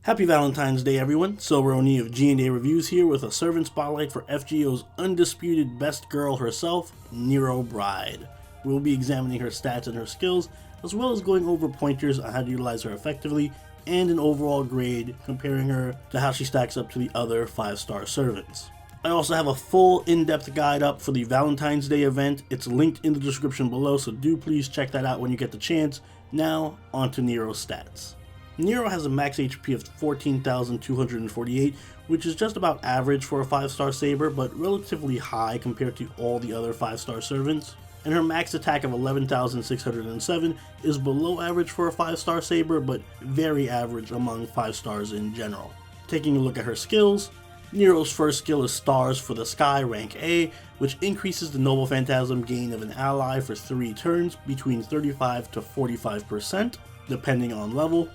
Happy Valentine's Day, everyone. Silver O'Neill of G&A Reviews here with a servant spotlight for FGO's undisputed best girl herself, Nero Bride. We'll be examining her stats and her skills, as well as going over pointers on how to utilize her effectively, and an overall grade, comparing her to how she stacks up to the other 5-star servants. I also have a full in-depth guide up for the Valentine's Day event. It's linked in the description below, so do please check that out when you get the chance. Now, on to Nero's stats. Nero has a max HP of 14,248, which is just about average for a 5-star saber, but relatively high compared to all the other 5-star servants. And her max attack of 11,607 is below average for a 5-star saber, but very average among 5 stars in general. Taking a look at her skills, Nero's first skill is Stars for the Sky, rank A, which increases the Noble Phantasm gain of an ally for 3 turns between 35 to 45%, depending on level.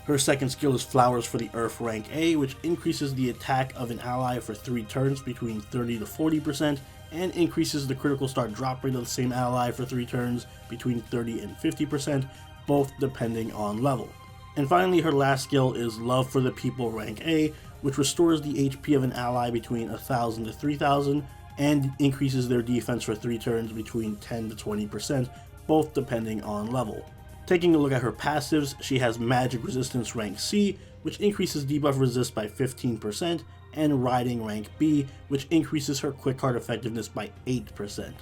Her second skill is Flowers for the Earth, rank A, which increases the attack of an ally for 3 turns between 30 to 40%, and increases the critical star drop rate of the same ally for 3 turns between 30 and 50%, both depending on level. And finally, her last skill is Love for the People, rank A, which restores the HP of an ally between 1,000 to 3,000, and increases their defense for 3 turns between 10 to 20%, both depending on level. Taking a look at her passives, she has Magic Resistance rank C, which increases debuff resist by 15%, and Riding rank B, which increases her quick card effectiveness by 8%.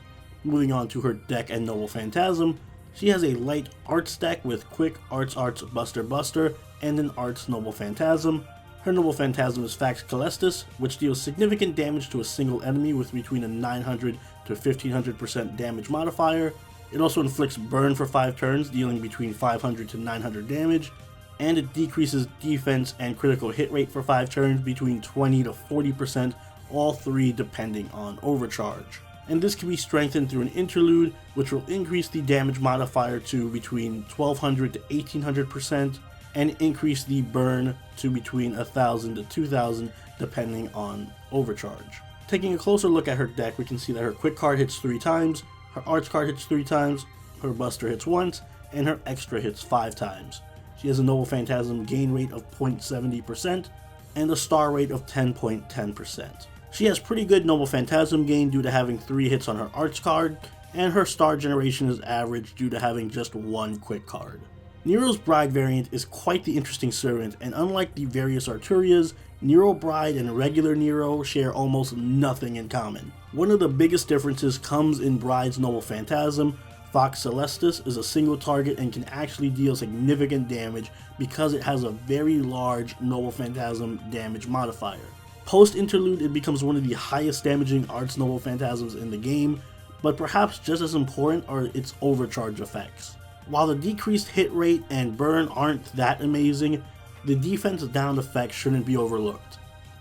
Moving on to her deck and Noble Phantasm, she has a light Arts deck with Quick, Arts, Buster, and an Arts Noble Phantasm. Her Noble Phantasm is Fax Calestis, which deals significant damage to a single enemy with between a 900 to 1500% damage modifier. It also inflicts burn for 5 turns, dealing between 500 to 900 damage, and it decreases defense and critical hit rate for 5 turns between 20 to 40%, all 3 depending on overcharge. And this can be strengthened through an interlude, which will increase the damage modifier to between 1200 to 1800%, and increase the burn to between 1000 to 2000 depending on overcharge. Taking a closer look at her deck, we can see that her quick card hits 3 times, her Arts card hits 3 times, her Buster hits once, and her Extra hits 5 times. She has a Noble Phantasm gain rate of 0.70% and a star rate of 10.10%. She has pretty good Noble Phantasm gain due to having 3 hits on her Arts card, and her star generation is average due to having just 1 quick card. Nero's Bride variant is quite the interesting servant, and unlike the various Arturias, Nero Bride and regular Nero share almost nothing in common. One of the biggest differences comes in Bride's Noble Phantasm. Fax Calestis is a single target and can actually deal significant damage because it has a very large Noble Phantasm damage modifier. Post-interlude, it becomes one of the highest damaging Arts Noble Phantasms in the game, but perhaps just as important are its overcharge effects. While the decreased hit rate and burn aren't that amazing, the defense down effect shouldn't be overlooked.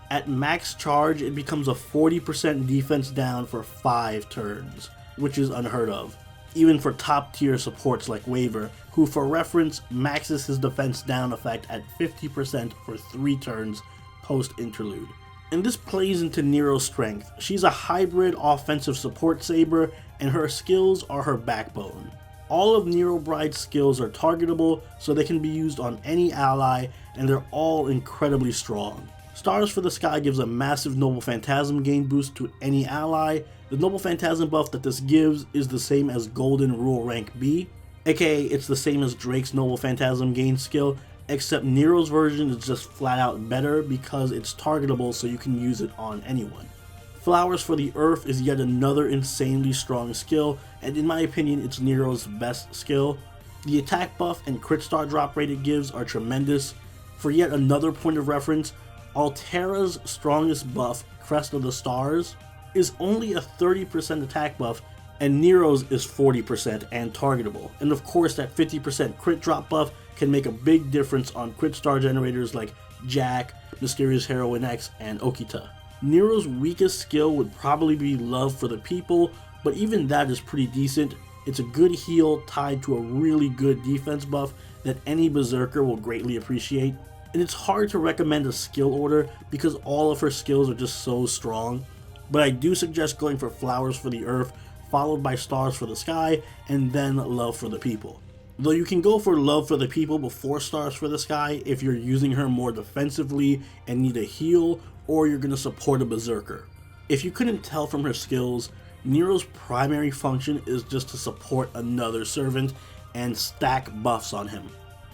At max charge, it becomes a 40% defense down for 5 turns, which is unheard of, even for top tier supports like Waver, who for reference maxes his defense down effect at 50% for 3 turns post-interlude. And this plays into Nero's strength. She's a hybrid offensive support saber, and her skills are her backbone. All of Nero Bride's skills are targetable, so they can be used on any ally, and they're all incredibly strong. Stars for the Sky gives a massive Noble Phantasm gain boost to any ally. The Noble Phantasm buff that this gives is the same as Golden Rule rank B, aka it's the same as Drake's Noble Phantasm gain skill, except Nero's version is just flat out better because it's targetable, so you can use it on anyone. Flowers for the Earth is yet another insanely strong skill, and in my opinion it's Nero's best skill. The attack buff and crit star drop rate it gives are tremendous. For yet another point of reference, Altera's strongest buff, Crest of the Stars, is only a 30% attack buff, and Nero's is 40% and targetable. And of course that 50% crit drop buff can make a big difference on crit star generators like Jack, Mysterious Heroine X, and Okita. Nero's weakest skill would probably be Love for the People, but even that is pretty decent. It's a good heal tied to a really good defense buff that any berserker will greatly appreciate. And it's hard to recommend a skill order because all of her skills are just so strong, but I do suggest going for Flowers for the Earth, followed by Stars for the Sky, and then Love for the People. Though you can go for Love for the People before stars for this guy if you're using her more defensively and need a heal, or you're going to support a berserker. If you couldn't tell from her skills, Nero's primary function is just to support another servant and stack buffs on him.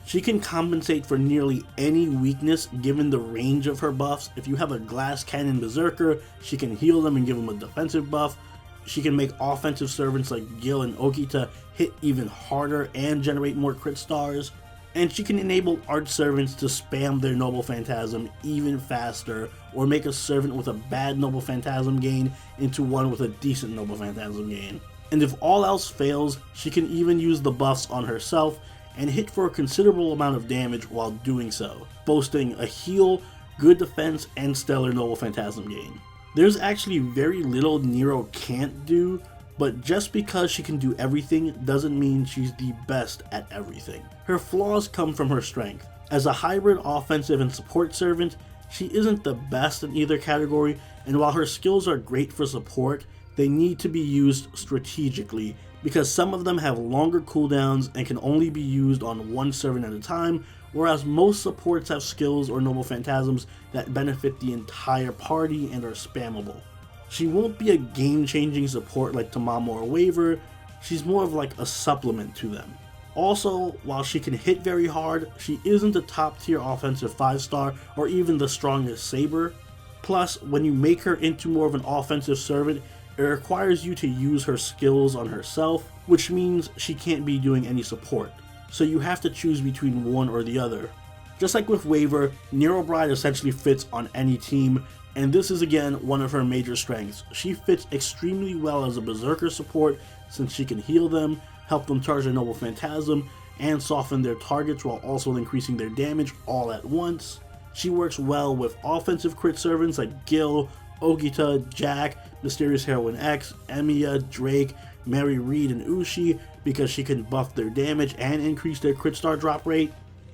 She can compensate for nearly any weakness given the range of her buffs. If you have a glass cannon berserker, she can heal them and give them a defensive buff. She can make offensive servants like Gil and Okita hit even harder and generate more crit stars. And she can enable arch servants to spam their Noble Phantasm even faster, or make a servant with a bad Noble Phantasm gain into one with a decent Noble Phantasm gain. And if all else fails, she can even use the buffs on herself and hit for a considerable amount of damage while doing so, boasting a heal, good defense, and stellar Noble Phantasm gain. There's actually very little Nero can't do, but just because she can do everything doesn't mean she's the best at everything. Her flaws come from her strength. As a hybrid offensive and support servant, she isn't the best in either category, and while her skills are great for support, they need to be used strategically, because some of them have longer cooldowns and can only be used on one servant at a time, whereas most supports have skills or Noble Phantasms that benefit the entire party and are spammable. She won't be a game-changing support like Tamamo or Waver, she's more of like a supplement to them. Also, while she can hit very hard, she isn't a top-tier offensive 5-star or even the strongest Saber. Plus, when you make her into more of an offensive servant, it requires you to use her skills on herself, which means she can't be doing any support. So you have to choose between one or the other. Just like with Waver, Nero Bride essentially fits on any team, and this is again one of her major strengths. She fits extremely well as a berserker support since she can heal them, help them charge their Noble Phantasm, and soften their targets while also increasing their damage all at once. She works well with offensive crit servants like Gil, Ogita, Jack, Mysterious Heroine X, Emiya, Drake, Mary Reed, and Ushi because she can buff their damage and increase their crit star drop rate.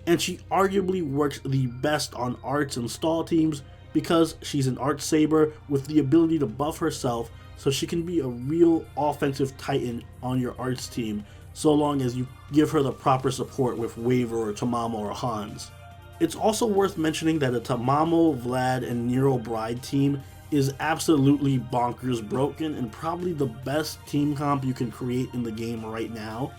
And she arguably works the best on arts and stall teams because she's an arch saber with the ability to buff herself, so she can be a real offensive titan on your arts team so long as you give her the proper support with Waver or Tamamo or Hans. It's also worth mentioning that a Tamamo, Vlad, and Nero Bride team is absolutely bonkers broken and probably the best team comp you can create in the game right now.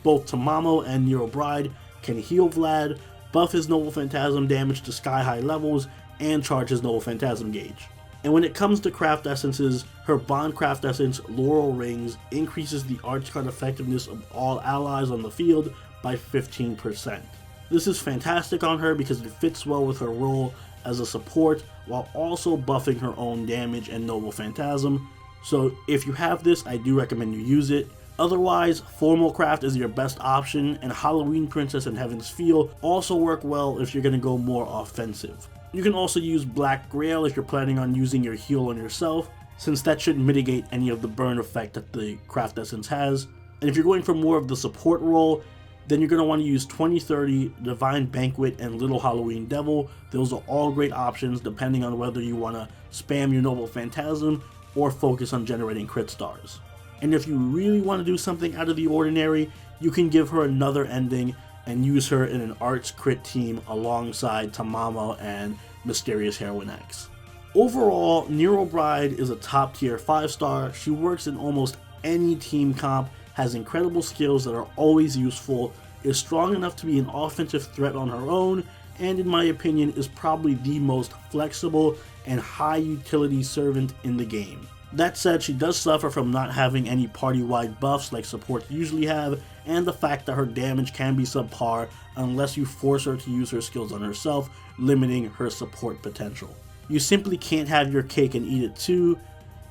Both Tamamo and Nero Bride can heal Vlad, buff his Noble Phantasm damage to sky high levels, and charge his Noble Phantasm gauge. And when it comes to craft essences, her Bond craft essence, Laurel Rings, increases the arch card effectiveness of all allies on the field by 15%. This is fantastic on her because it fits well with her role as a support while also buffing her own damage and Noble Phantasm. So if you have this, I do recommend you use it. Otherwise, Formal Craft is your best option, and Halloween Princess and Heaven's Feel also work well if you're going to go more offensive. You can also use Black Grail if you're planning on using your heal on yourself, since that should mitigate any of the burn effect that the craft essence has. And if you're going for more of the support role, then you're going to want to use 2030, Divine Banquet, and Little Halloween Devil. Those are all great options depending on whether you want to spam your Noble Phantasm or focus on generating crit stars. And if you really want to do something out of the ordinary, you can give her another ending and use her in an arts crit team alongside Tamamo and Mysterious Heroine X. Overall, Nero Bride is a top tier 5-star. She works in almost any team comp, has incredible skills that are always useful, is strong enough to be an offensive threat on her own, and in my opinion is probably the most flexible and high utility servant in the game. That said, she does suffer from not having any party-wide buffs like supports usually have, and the fact that her damage can be subpar unless you force her to use her skills on herself, limiting her support potential. You simply can't have your cake and eat it too.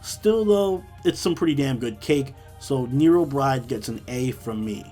Still though, it's some pretty damn good cake, so Nero Bride gets an A from me.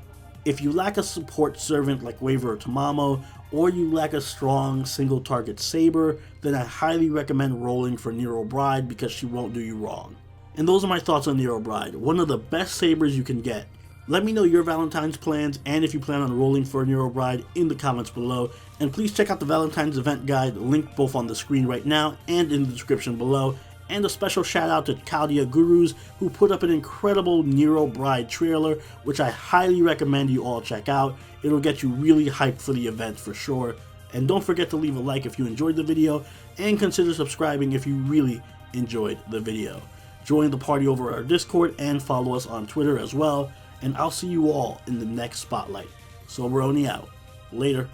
If you lack a support servant like Waver or Tamamo, or you lack a strong single target saber, then I highly recommend rolling for Nero Bride because she won't do you wrong. And those are my thoughts on Nero Bride, one of the best sabers you can get. Let me know your Valentine's plans and if you plan on rolling for Nero Bride in the comments below, and please check out the Valentine's event guide linked both on the screen right now and in the description below And a special shout out to Kaldia Gurus, who put up an incredible Nero Bride trailer, which I highly recommend you all check out. It'll get you really hyped for the event for sure. And don't forget to leave a like if you enjoyed the video, and consider subscribing if you really enjoyed the video. Join the party over our Discord and follow us on Twitter as well, and I'll see you all in the next spotlight. Soberoni out. Later.